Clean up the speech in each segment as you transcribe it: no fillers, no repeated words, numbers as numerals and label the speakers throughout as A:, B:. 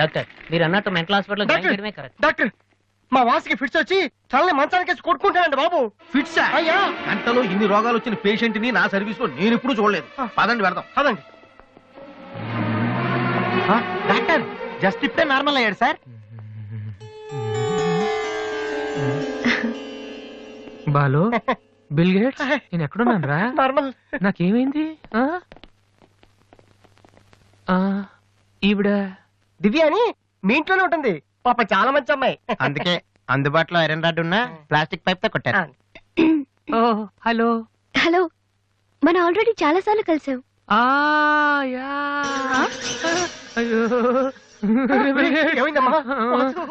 A: Doctor మీరు అన్నట్టు mental hospital join చేయడమే కరెక్ట్.
B: డాక్టర్ మా వాసికి ఫిట్స్ వచ్చి తలని మంచానికి కొట్టుకుంటానండి బాబు.
C: ఫిట్స్
B: అయ్యా
C: గంటలో ఇన్ని రోగాలు వచ్చిన పేషెంట్ ని నా సర్వీస్ లో నేను ఎప్పుడు చూడలేదు. పదండి వెళ్దాం.
B: అదండి
C: డాక్టర్ జస్ట్ ఇప్పుడే నార్మల్ అయ్యాడు సార్.
D: బాలు బిల్ గేట్స్ నేను ఎక్కడున్నాను రా?
B: నార్మల్.
D: నాకేమైంది? ఈవిడ
B: దివ్య అని మీ ఇంట్లోనే ఉంటుంది పాప, చాలా మంచి అమ్మాయి.
C: అందుకే అందుబాటులో ఐరన్ రాడ్ ఉన్న ప్లాస్టిక్ పైప్ తో కొట్టారు.
D: ఓ హలో
E: హలో, మనం ఆల్రెడీ చాలా సార్లు కలిసాం.
B: ఏమైందమ్మా?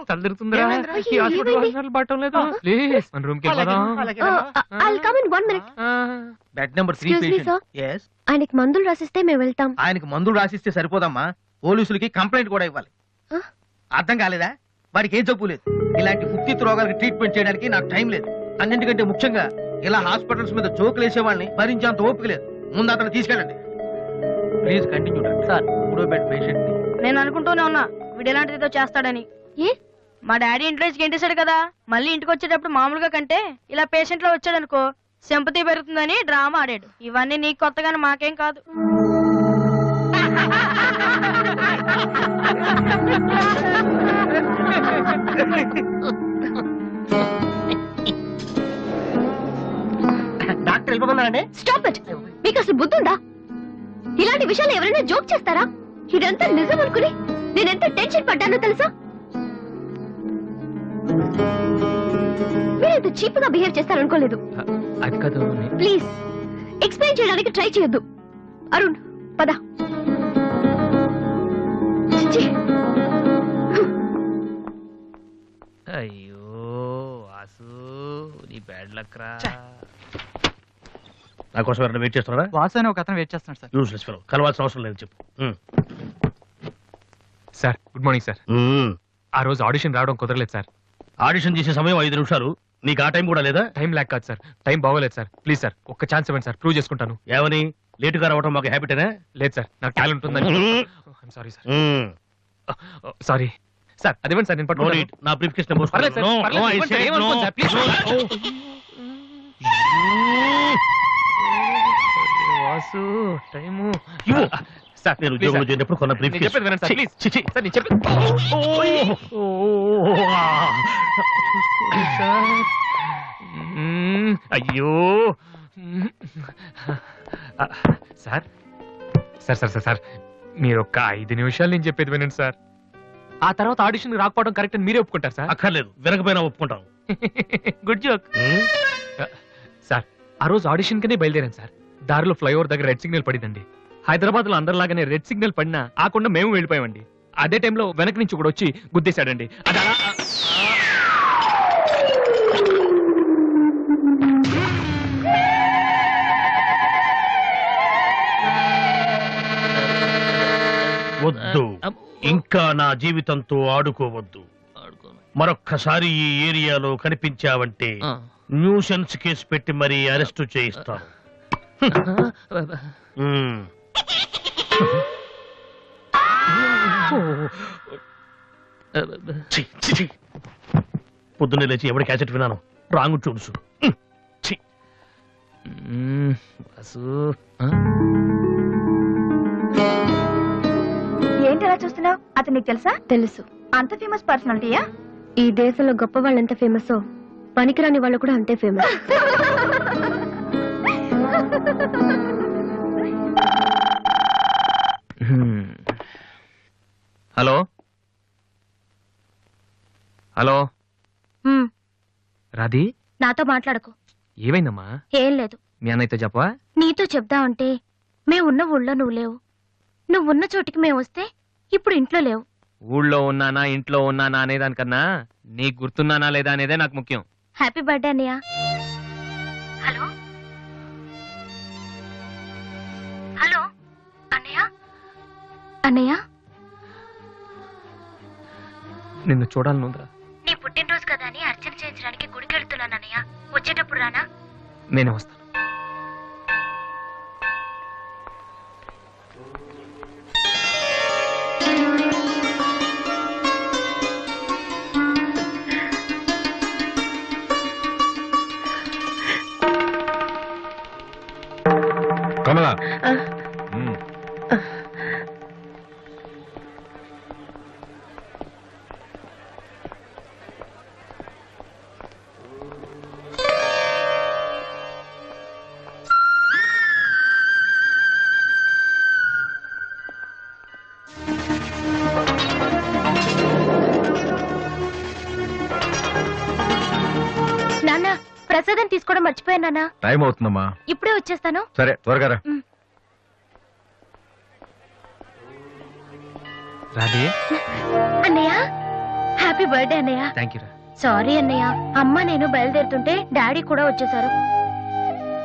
D: తలదిరుతుందిరా, ఈ హాస్పిటల్ పట్టం లేదు. ప్లీజ్ మన రూమ్ కి
E: I'll come in 1 minute.
C: Bed number 3
E: Excuse me, sir.
C: Patient.
E: ఆయనకి మందులు రాసిస్తే మేము వెళ్తాం.
C: ఆయనకి మందులు రాసిస్తే సరిపోదమ్మా, పోలీసులకి కంప్లైంట్ కూడా ఇవ్వాలి. అర్థం కాలేదా? వాడికి ఏం జబ్బు లేదు. ఇలాంటి ఉత్తిత్ రోగాలకి ట్రీట్మెంట్ చేయడానికి నాకు టైం లేదు. అన్నింటికంటే ముఖ్యంగా ఇలా హాస్పిటల్స్ మీద జోకులు వేసే వాళ్ళని భరించేంత ఓపిక లేదు. ముందు అతను తీసుకెళ్ళండి. Please continue
A: sir.
C: మూడో బెడ్ పేషెంట్.
F: నేను అనుకుంటూనే ఉన్నా వీడు ఎలాంటిదో చేస్తాడని.
E: ఏ
F: మా డాడీ ఇంట్లో నుంచి గెంటేశాడు కదా, మళ్ళీ ఇంటికి వచ్చేటప్పుడు మామూలుగా కంటే ఇలా పేషెంట్ లో వచ్చాడు అనుకో సింపతి పెరుగుతుందని డ్రామా ఆడాడు. ఇవన్నీ నీకు కొత్తగానే మాకేం కాదు.
B: డాక్టర్ వెళ్ళిపోతున్నారండి.
E: Stop it. మీకు అసలు బుద్ధుందా? ఇలాంటి విషయాలు ఎవరైనా జోక్ చేస్తారా? ఇదంతా నిజం అనుకుని నేనెంత టెన్షన్ పడ్డానో తెలుసా? మీరు ఇంత చీప్ గా బిహేవ్ చేస్తారనుకోలేదు.
D: అది కాదు.
E: ప్లీజ్ ఎక్స్ప్లెయిన్ చేయడానికి ట్రై చేయొద్దు. అరుణ్ పద. చిచ్చి.
D: అయ్యో వాసు, నీ బ్యాడ్ లక్ రా.
C: నా కోసం ఎవరైనా వెయిట్ చేస్తున్నారా?
G: వాసు అని ఒక అతను వెయిట్ చేస్తున్నాడు సార్.
C: యూస్లెస్ ఫెలో, కలవాల్సిన అవసరం లేదు. చెప్పు.
D: Sir good morning sir. ఆ రోజు ఆడిషన్ రావడం కుదరలేదు సార్.
C: ఆడిషన్ చేసే సమయం 5 నిమిషాలు. నీకు ఆ టైం కూడా లేదా?
D: టైం లేక కాదు సార్, టైం బాగోలేదు సార్. ప్లీజ్ సార్ ఒక్క ఛాన్స్ ఇవ్వండి సార్, ప్రూవ్ చేసుకుంటాను.
C: ఏమని? లేటుగా రావడం మాకు హ్యాబిటేనా?
D: లేదు సార్, నాకు టాలెంట్ ఉందని. Sorry sir, sorry sir. అదేమండి సార్, నేను పట్టుకోలేదు.
C: నా బ్రీఫ్ కేస్ నెంబర్.
D: పర్లేదు సార్, పర్లేదు, ఇవ్వండి సార్, ఏమనుకోండి sir, please. Vasu time sir,
C: నేను ఉద్యోగంలో చేరినప్పుడు కొన్న బ్రీఫ్ కేస్.
D: చెప్పేది వినండి సార్, ప్లీజ్. సార్ నేను చెప్పేది సార్. అయ్యో sir sir sir sir sir మీరు ఒక్క 5 నిమిషాలు నేను చెప్పేది వినండి సార్. ఆ తర్వాత ఆడిషన్ రాకపోవడం కరెక్ట్ అని మీరే ఒప్పుకుంటారు సార్?
C: అక్కర్లేదు, వినకపోయినా ఒప్పుకుంటాం.
D: Good joke sir. ఆ రోజు ఆడిషన్ కనే బయలుదేరాను సార్. దారిలో ఫ్లైఓవర్ దగ్గర రెడ్ సిగ్నల్ పడిందండి. హైదరాబాద్ లో అందరిలాగానే రెడ్ సిగ్నల్ పడినా ఆకుండా మేము వెళ్ళిపోయామండి. అదే టైంలో వెనక నుంచి కూడా వచ్చి గుద్దేశాడండి. అది అలా
C: వద్దు, ఇంకా నా జీవితంతో ఆడుకోవద్దు. మరొక్కసారి ఈ ఏరియాలో కనిపించావంటే న్యూసెన్స్ కేసు పెట్టి మరీ అరెస్టు చేయిస్తాను. పొద్దున్నే లేచి ఎవడి క్యాసెట్ విన్నాను? రాంగ్ చూడుసు.
F: ఏంటి అలా చూస్తున్నావు? అతను నీకు తెలుసా?
E: తెలుసు.
F: అంత ఫేమస్ పర్సనాలిటీయా?
E: ఈ దేశంలో గొప్ప వాళ్ళు ఎంత ఫేమస్, పనికిరాని వాళ్ళు కూడా అంతే ఫేమస్.
D: హలో హలో రాధి,
E: నాతో మాట్లాడకు.
D: ఏమైందమ్మా?
E: ఏం లేదు.
D: మీ అన్నయ్యతో చెప్పవా?
E: నీతో చెప్దామంటే మేమున్న ఊళ్ళో నువ్వు లేవు, నువ్వున్న చోటికి మేము వస్తే ఇప్పుడు ఇంట్లో లేవు.
D: ఊళ్ళో ఉన్నానా ఇంట్లో ఉన్నానా అనేదానికన్నా నీకు గుర్తున్నానా లేదా అనేదే నాకు ముఖ్యం.
E: హ్యాపీ బర్త్డే అన్నయ్య. హలో హలో అన్నయ్య. అన్నయ్య
D: నిన్ను చూడాలనుందిరా.
E: నీ పుట్టినరోజు కదా అని అర్చన చేయించడానికి గుడికి వెళ్తున్నాను అన్నయ్య. వచ్చేటప్పుడు రానా?
D: నేనే వస్తాను.
E: మర్చిపోయానా?
G: టైం అవుతుందమ్మా.
E: ఇప్పుడే వచ్చేస్తాను.
G: సరే త్వరగా రా.
D: రాధే,
E: అన్నయ్య హ్యాపీ బర్త్డే అన్నయ్య.
D: థ్యాంక్ యూ రా.
E: సారీ అన్నయ్య, అమ్మ నేను బయలుదేరుతుంటే డాడీ కూడా వచ్చేసారు.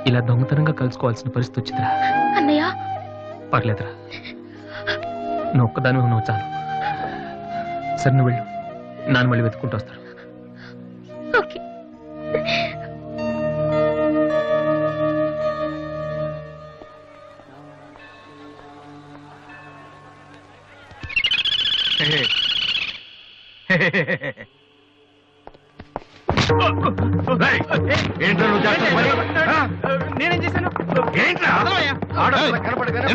D: ఇలా దొంగతనంగా కలుసుకోవాల్సిన పరిస్థితి వచ్చిందిరా.
E: అన్నయ్య
D: పర్లేదురా, నువ్వు ఒక్కదాని ఉన్నావు చాలు. సరే నువ్వు వెళ్ళు, నాన్న మళ్ళీ వెతుక్కుంటూ వస్తారు.
E: ఓకే.
G: ఏంట్రా నువ్వు చేస్తున్న పని? ఆ?
B: నేనేం చేశాను?
G: ఏంట్రా? ఆడపిల్ల కనపడగానే-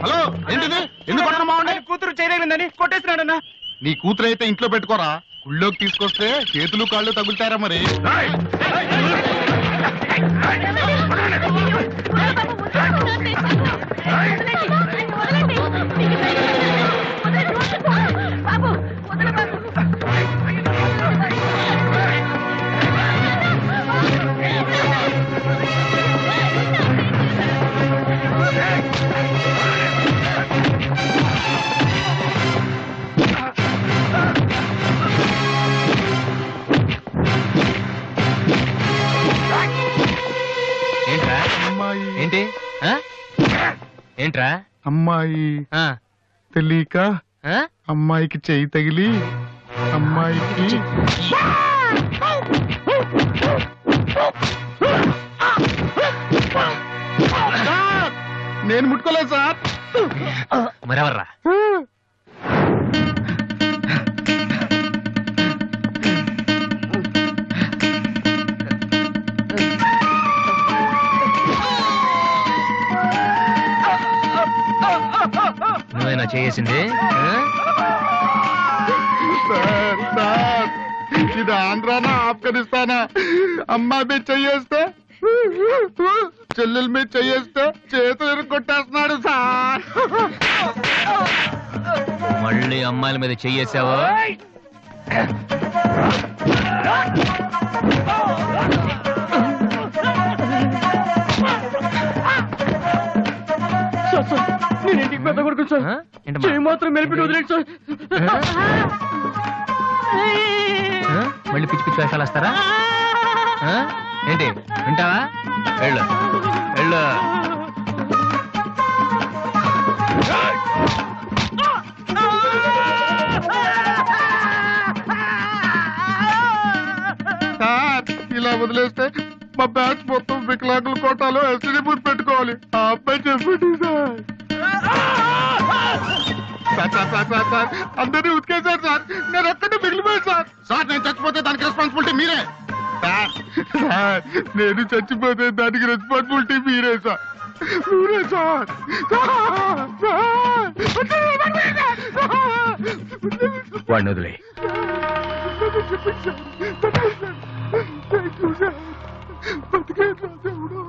G: హలో, ఏంటిది? ఎందుకు కొట్టడం బాగుండే?
B: కూతురు చేయలేదని కొట్టేసినాడన్నా.
G: నీ కూతురు అయితే ఇంట్లో పెట్టుకోరా, గుళ్ళోకి తీసుకొస్తే చేతులు కాళ్ళు తగులుతారా మరి.
D: ఏంట్రా?
G: అమ్మాయి
D: ఏంటి ఆ? ఏంట్రా?
G: అమ్మాయి
D: ఆ?
G: తెలియక
D: ఆ?
G: అమ్మాయికి చెయ్యి తగిలి అమ్మాయికి నేను ముట్టుకోలేదు సార్.
D: మరెవర్రా? నువ్వేనా చేసింది?
G: సార్, సార్, ఇది ఆంధ్రానా ఆఫ్ఘనిస్తానా? అమ్మాయి మీద చెయ్యేస్తే చెల్లెల మీద చెయ్యేస్తే చేతులు ఇరుక్కొట్టేస్తున్నాడు సార్.
D: మళ్ళీ అమ్మాయిల మీద చెయ్యేసావా?
B: నేను ఇంటికి పెద్ద కొడుకు సార్.
D: ఆ? ఏంటమ్మా?
B: చేయి మాత్రం మెలిపి వదిలేండి సార్.
D: ఆ? మళ్ళీ పిచ్చి పిచ్చి వేషాలు వస్తారా? ఆ? ఏంటి వింటావా? వెళ్ళు వెళ్ళు.
G: సార్, ఇలా వదిలేస్తే మా బ్యాచ్ మొత్తం వికలాంగుల కోటాలో ఎస్టీడీ బూత్ పెట్టుకోవాలి. ఆ అబ్బాయి చెప్పండి sir. Sir, sir, sir, sir, sir, అందరినీ ఉతికేశారు సార్. నేను ఒక్కడే మిగిలిపోయాను సార్. సార్, నేను చచ్చిపోతే దానికి రెస్పాన్సిబిలిటీ మీరే. సార్, సార్, నేను చచ్చిపోతే దానికి రెస్పాన్సిబిలిటీ మీరే సార్. మీరే సార్.
D: వాడిని వదిలే.
G: బతికే దేవుడు.